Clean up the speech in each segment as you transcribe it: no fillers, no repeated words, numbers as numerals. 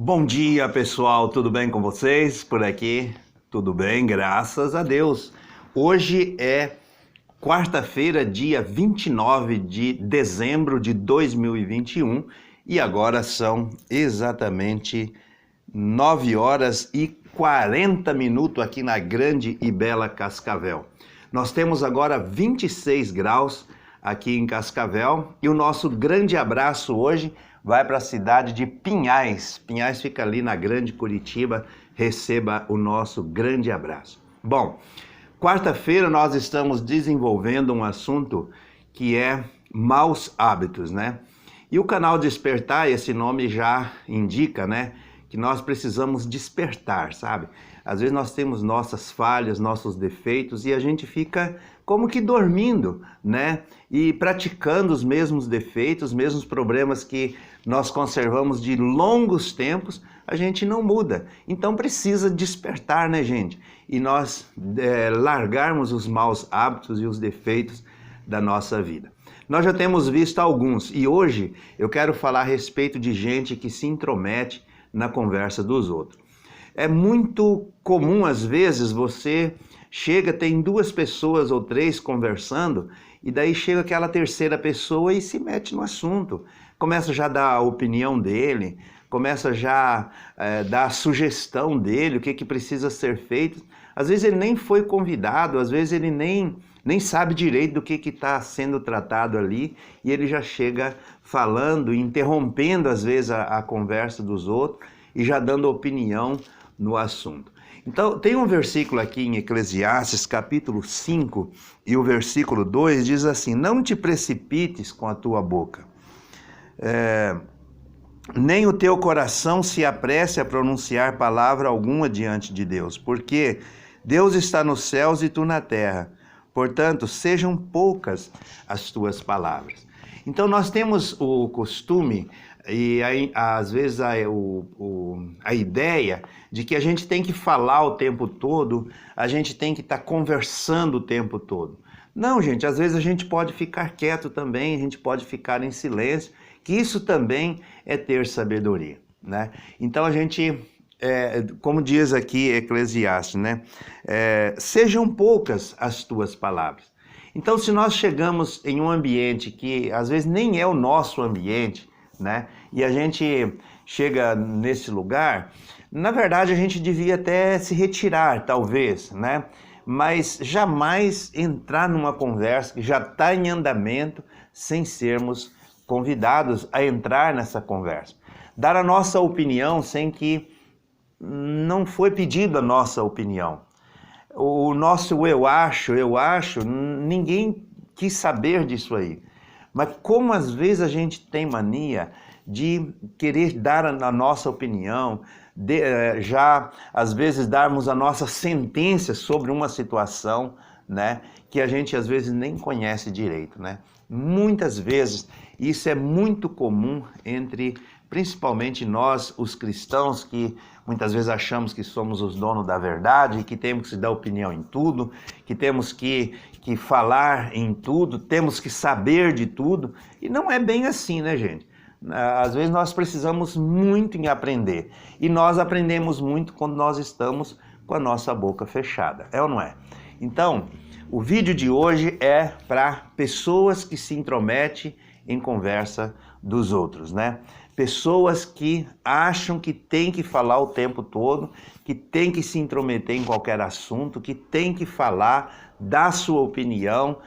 Bom dia, pessoal, tudo bem com vocês por aqui? Tudo bem, graças a Deus. Hoje é quarta-feira, dia 29 de dezembro de 2021 e agora são exatamente 9 horas e 40 minutos aqui na grande e bela Cascavel. Nós temos agora 26 graus aqui em Cascavel e o nosso grande abraço hoje vai para a cidade de Pinhais. Pinhais fica ali na grande Curitiba. Receba o nosso grande abraço. Bom, quarta-feira nós estamos desenvolvendo um assunto que é maus hábitos, né? E o canal Despertar, esse nome já indica, né? Que nós precisamos despertar, sabe? Às vezes nós temos nossas falhas, nossos defeitos e a gente fica como que dormindo, né? E praticando os mesmos defeitos, os mesmos problemas que nós conservamos de longos tempos, a gente não muda. Então precisa despertar, né, gente? E nós largarmos os maus hábitos e os defeitos da nossa vida. Nós já temos visto alguns e hoje eu quero falar a respeito de gente que se intromete na conversa dos outros. É muito comum, às vezes, você chega, tem duas pessoas ou três conversando, e daí chega aquela terceira pessoa e se mete no assunto. Começa já a dar a opinião dele, começa já a dar a sugestão dele, o que precisa ser feito. Às vezes ele nem foi convidado, às vezes ele nem sabe direito do que está sendo tratado ali, e ele já chega falando, interrompendo às vezes a conversa dos outros, e já dando opinião no assunto. Então, tem um versículo aqui em Eclesiastes, capítulo 5, e o versículo 2 diz assim: não te precipites com a tua boca, nem o teu coração se apresse a pronunciar palavra alguma diante de Deus, porque Deus está nos céus e tu na terra, portanto, sejam poucas as tuas palavras. Então, nós temos o costume e às vezes a ideia de que a gente tem que falar o tempo todo, a gente tem que estar conversando o tempo todo. Não, gente, às vezes a gente pode ficar quieto também, a gente pode ficar em silêncio, que isso também é ter sabedoria, né? Então a gente, como diz aqui Eclesiastes, né? Sejam poucas as tuas palavras. Então, se nós chegamos em um ambiente que às vezes nem é o nosso ambiente, né? E a gente chega nesse lugar, na verdade a gente devia até se retirar, talvez, né? Mas jamais entrar numa conversa que já está em andamento sem sermos convidados a entrar nessa conversa. Dar a nossa opinião sem que não foi pedido a nossa opinião. O nosso eu acho, ninguém quis saber disso aí. Mas como às vezes a gente tem mania de querer dar a nossa opinião, já às vezes darmos a nossa sentença sobre uma situação, né, que a gente às vezes nem conhece direito, né? Muitas vezes isso é muito comum entre principalmente nós, os cristãos, que muitas vezes achamos que somos os donos da verdade, que temos que dar opinião em tudo, que temos que falar em tudo, temos que saber de tudo, e não é bem assim, né, gente? Às vezes nós precisamos muito em aprender, e nós aprendemos muito quando nós estamos com a nossa boca fechada, é ou não é? Então, o vídeo de hoje é para pessoas que se intrometem em conversa dos outros, né? Pessoas que acham que tem que falar o tempo todo, que tem que se intrometer em qualquer assunto, que tem que falar, dar sua opinião,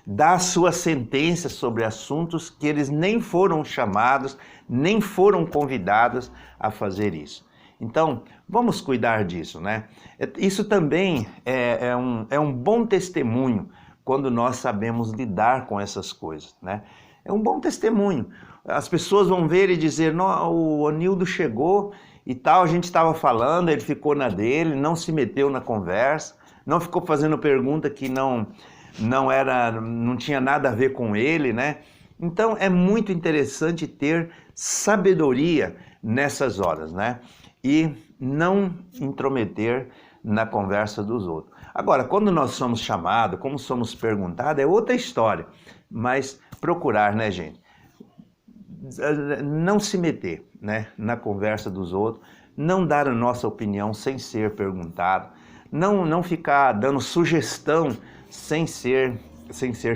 dar sua sentença sobre assuntos que eles nem foram chamados, nem foram convidados a fazer isso. Então, vamos cuidar disso, né? Isso também é um bom testemunho quando nós sabemos lidar com essas coisas, né? É um bom testemunho. As pessoas vão ver e dizer, o Onildo chegou e tal, a gente estava falando, ele ficou na dele, não se meteu na conversa, não ficou fazendo pergunta que não tinha nada a ver com ele, né? Então é muito interessante ter sabedoria nessas horas, né? E não intrometer na conversa dos outros. Agora, quando nós somos chamados, como somos perguntados, é outra história, mas procurar, né, gente? não se meter, né, na conversa dos outros, não dar a nossa opinião sem ser perguntado, não ficar dando sugestão sem ser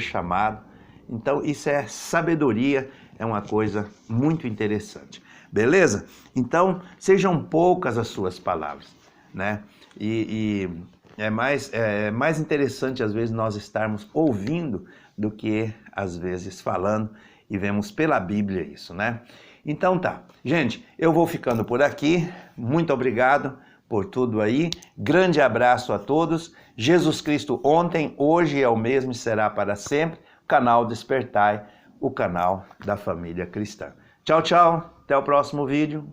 chamado. Então isso é sabedoria, é uma coisa muito interessante. Beleza? Então sejam poucas as suas palavras, né? E é mais interessante às vezes nós estarmos ouvindo do que às vezes falando, e vemos pela Bíblia isso, né? Então tá, gente, eu vou ficando por aqui, muito obrigado por tudo aí, grande abraço a todos, Jesus Cristo ontem, hoje é o mesmo e será para sempre, canal Despertai, o canal da família cristã. Tchau, tchau, até o próximo vídeo.